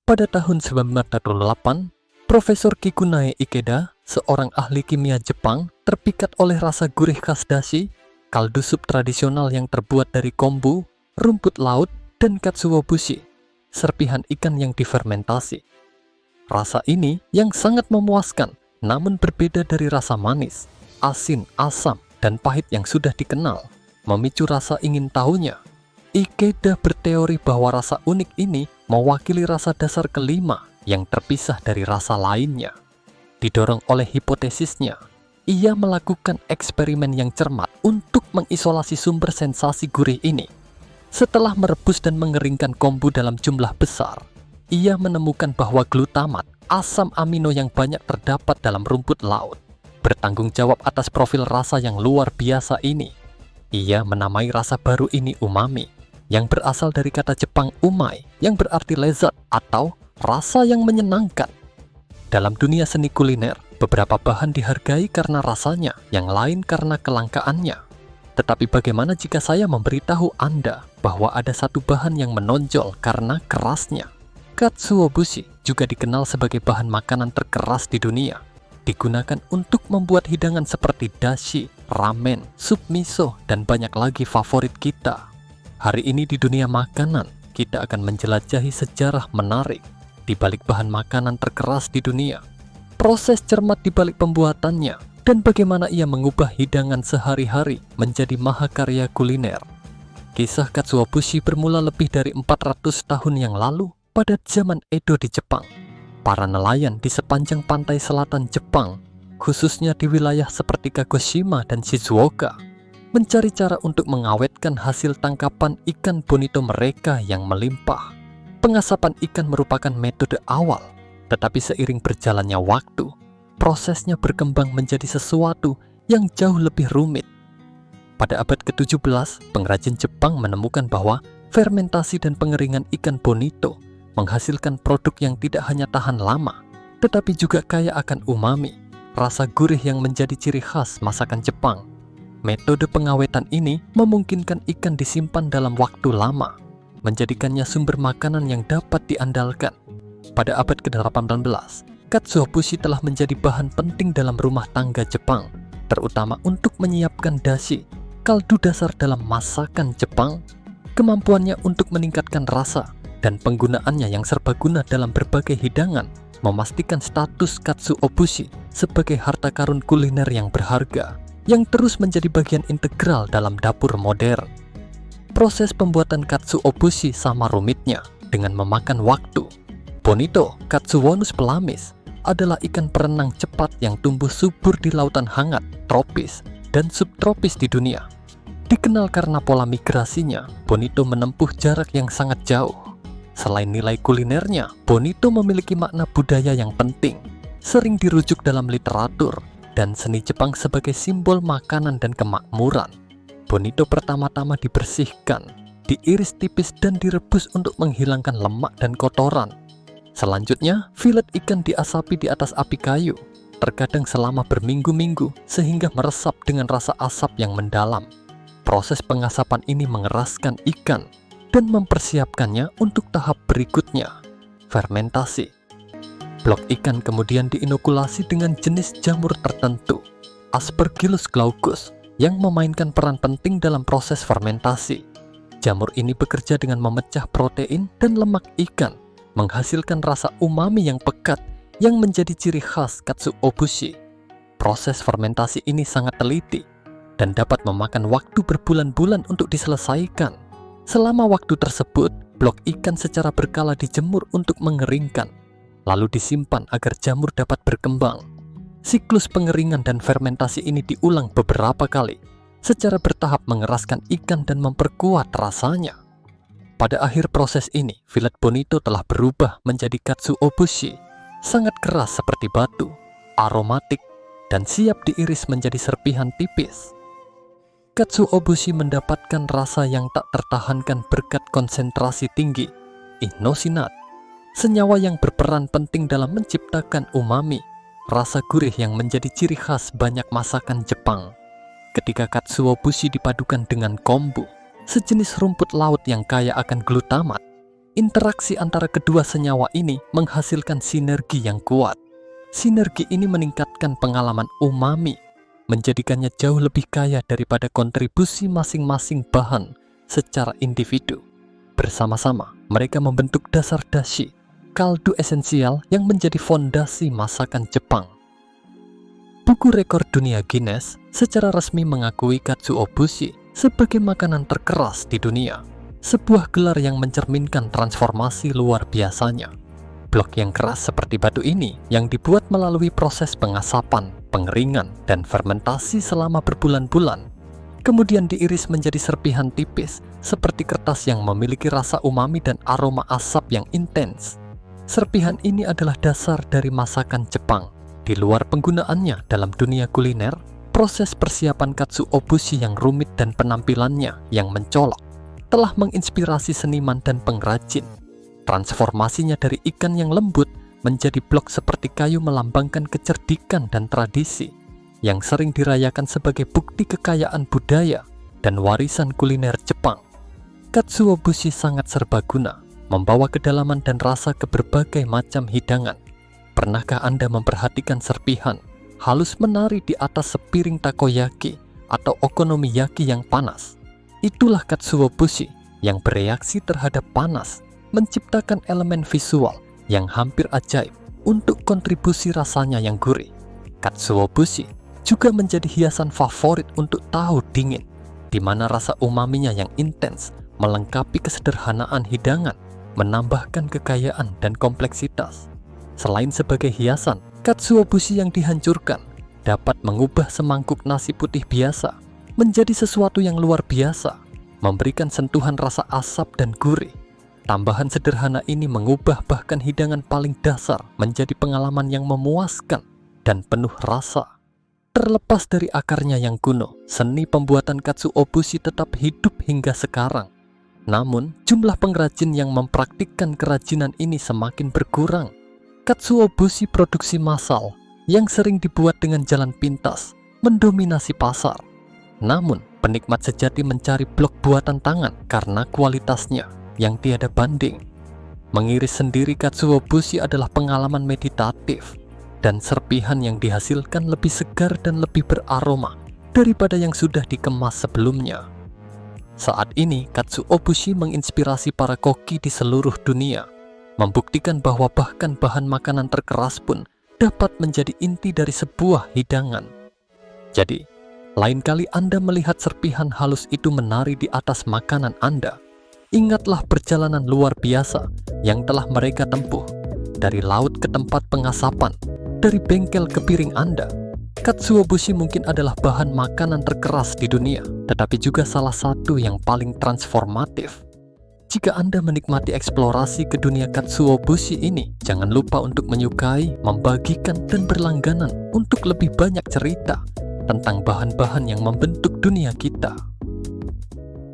Pada tahun 1908, Profesor Kikunae Ikeda, seorang ahli kimia Jepang, terpikat oleh rasa gurih khas dashi, kaldu sup tradisional yang terbuat dari kombu, rumput laut, dan katsuobushi, serpihan ikan yang difermentasi. Rasa ini yang sangat memuaskan, namun berbeda dari rasa manis, asin, asam, dan pahit yang sudah dikenal, memicu rasa ingin tahunya. Ikeda berteori bahwa rasa unik ini mewakili rasa dasar kelima yang terpisah dari rasa lainnya. Didorong oleh hipotesisnya, ia melakukan eksperimen yang cermat untuk mengisolasi sumber sensasi gurih ini. Setelah merebus dan mengeringkan kombu dalam jumlah besar, ia menemukan bahwa glutamat, asam amino yang banyak terdapat dalam rumput laut, bertanggung jawab atas profil rasa yang luar biasa ini. Ia menamai rasa baru ini umami, yang berasal dari kata Jepang umai, yang berarti lezat atau rasa yang menyenangkan. Dalam dunia seni kuliner, beberapa bahan dihargai karena rasanya, yang lain karena kelangkaannya. Tetapi bagaimana jika saya memberitahu Anda bahwa ada satu bahan yang menonjol karena kerasnya? Katsuobushi juga dikenal sebagai bahan makanan terkeras di dunia. Digunakan untuk membuat hidangan seperti dashi, ramen, sup miso, dan banyak lagi favorit kita. Hari ini di dunia makanan, kita akan menjelajahi sejarah menarik di balik bahan makanan terkeras di dunia, proses cermat di balik pembuatannya, dan bagaimana ia mengubah hidangan sehari-hari menjadi mahakarya kuliner. Kisah Katsuobushi bermula lebih dari 400 tahun yang lalu pada zaman Edo di Jepang. Para nelayan di sepanjang pantai selatan Jepang, khususnya di wilayah seperti Kagoshima dan Shizuoka, mencari cara untuk mengawetkan hasil tangkapan ikan bonito mereka yang melimpah. Pengasapan ikan merupakan metode awal, tetapi seiring berjalannya waktu, prosesnya berkembang menjadi sesuatu yang jauh lebih rumit. Pada abad ke-17, pengrajin Jepang menemukan bahwa fermentasi dan pengeringan ikan bonito menghasilkan produk yang tidak hanya tahan lama, tetapi juga kaya akan umami, rasa gurih yang menjadi ciri khas masakan Jepang. Metode pengawetan ini memungkinkan ikan disimpan dalam waktu lama, menjadikannya sumber makanan yang dapat diandalkan. Pada abad ke-18, katsuobushi telah menjadi bahan penting dalam rumah tangga Jepang, terutama untuk menyiapkan dashi, kaldu dasar dalam masakan Jepang. Kemampuannya untuk meningkatkan rasa dan penggunaannya yang serbaguna dalam berbagai hidangan memastikan status katsuobushi sebagai harta karun kuliner yang berharga, yang terus menjadi bagian integral dalam dapur modern. Proses pembuatan katsuobushi sama rumitnya dengan memakan waktu. Bonito, Katsuwonus pelamis, adalah ikan perenang cepat yang tumbuh subur di lautan hangat, tropis, dan subtropis di dunia. Dikenal karena pola migrasinya, bonito menempuh jarak yang sangat jauh. Selain nilai kulinernya, bonito memiliki makna budaya yang penting, sering dirujuk dalam literatur dan seni Jepang sebagai simbol makanan dan kemakmuran. Bonito pertama-tama dibersihkan, diiris tipis dan direbus untuk menghilangkan lemak dan kotoran. Selanjutnya, filet ikan diasapi di atas api kayu, terkadang selama berminggu-minggu sehingga meresap dengan rasa asap yang mendalam. Proses pengasapan ini mengeraskan ikan dan mempersiapkannya untuk tahap berikutnya, fermentasi. Blok ikan kemudian diinokulasi dengan jenis jamur tertentu, Aspergillus glaucus, yang memainkan peran penting dalam proses fermentasi. Jamur ini bekerja dengan memecah protein dan lemak ikan, menghasilkan rasa umami yang pekat yang menjadi ciri khas katsuobushi. Proses fermentasi ini sangat teliti dan dapat memakan waktu berbulan-bulan untuk diselesaikan. Selama waktu tersebut, blok ikan secara berkala dijemur untuk mengeringkan, lalu disimpan agar jamur dapat berkembang. Siklus pengeringan dan fermentasi ini diulang beberapa kali, secara bertahap mengeraskan ikan dan memperkuat rasanya. Pada akhir proses ini, filet bonito telah berubah menjadi katsuobushi, sangat keras seperti batu, aromatik, dan siap diiris menjadi serpihan tipis. Katsuobushi mendapatkan rasa yang tak tertahankan berkat konsentrasi tinggi, inosinat, senyawa yang berperan penting dalam menciptakan umami, rasa gurih yang menjadi ciri khas banyak masakan Jepang. Ketika katsuobushi dipadukan dengan kombu, sejenis rumput laut yang kaya akan glutamat, Interaksi antara kedua senyawa ini menghasilkan sinergi yang kuat. Sinergi ini meningkatkan pengalaman umami, menjadikannya jauh lebih kaya daripada kontribusi masing-masing bahan secara individu. Bersama-sama, mereka membentuk dasar dashi, kaldu esensial yang menjadi fondasi masakan Jepang. Buku rekor dunia Guinness secara resmi mengakui katsuobushi sebagai makanan terkeras di dunia, sebuah gelar yang mencerminkan transformasi luar biasanya. Blok yang keras seperti batu ini yang dibuat melalui proses pengasapan, pengeringan, dan fermentasi selama berbulan-bulan, kemudian diiris menjadi serpihan tipis seperti kertas yang memiliki rasa umami dan aroma asap yang intens. Serpihan ini adalah dasar dari masakan Jepang. Di luar penggunaannya dalam dunia kuliner, proses persiapan katsuobushi yang rumit dan penampilannya yang mencolok telah menginspirasi seniman dan pengrajin. Transformasinya dari ikan yang lembut menjadi blok seperti kayu melambangkan kecerdikan dan tradisi yang sering dirayakan sebagai bukti kekayaan budaya dan warisan kuliner Jepang. Katsuobushi sangat serbaguna, membawa kedalaman dan rasa ke berbagai macam hidangan. Pernahkah Anda memperhatikan serpihan halus menari di atas sepiring takoyaki atau okonomiyaki yang panas? Itulah katsuobushi yang bereaksi terhadap panas, menciptakan elemen visual yang hampir ajaib untuk kontribusi rasanya yang gurih. Katsuobushi juga menjadi hiasan favorit untuk tahu dingin, di mana rasa umaminya yang intens melengkapi kesederhanaan hidangan, menambahkan kekayaan dan kompleksitas. Selain sebagai hiasan, katsuobushi yang dihancurkan dapat mengubah semangkuk nasi putih biasa menjadi sesuatu yang luar biasa, memberikan sentuhan rasa asap dan gurih. Tambahan sederhana ini mengubah bahkan hidangan paling dasar menjadi pengalaman yang memuaskan dan penuh rasa. Terlepas dari akarnya yang kuno, seni pembuatan katsuobushi tetap hidup hingga sekarang. Namun, jumlah pengrajin yang mempraktikkan kerajinan ini semakin berkurang. Katsuobushi produksi massal yang sering dibuat dengan jalan pintas mendominasi pasar. Namun, penikmat sejati mencari blok buatan tangan karena kualitasnya yang tiada banding. Mengiris sendiri katsuobushi adalah pengalaman meditatif, dan serpihan yang dihasilkan lebih segar dan lebih beraroma daripada yang sudah dikemas sebelumnya. Saat ini, katsuobushi menginspirasi para koki di seluruh dunia, membuktikan bahwa bahkan bahan makanan terkeras pun dapat menjadi inti dari sebuah hidangan. Jadi, lain kali Anda melihat serpihan halus itu menari di atas makanan Anda, ingatlah perjalanan luar biasa yang telah mereka tempuh, dari laut ke tempat pengasapan, dari bengkel ke piring Anda. Katsuobushi mungkin adalah bahan makanan terkeras di dunia, tetapi juga salah satu yang paling transformatif. Jika Anda menikmati eksplorasi ke dunia katsuobushi ini, jangan lupa untuk menyukai, membagikan, dan berlangganan untuk lebih banyak cerita tentang bahan-bahan yang membentuk dunia kita.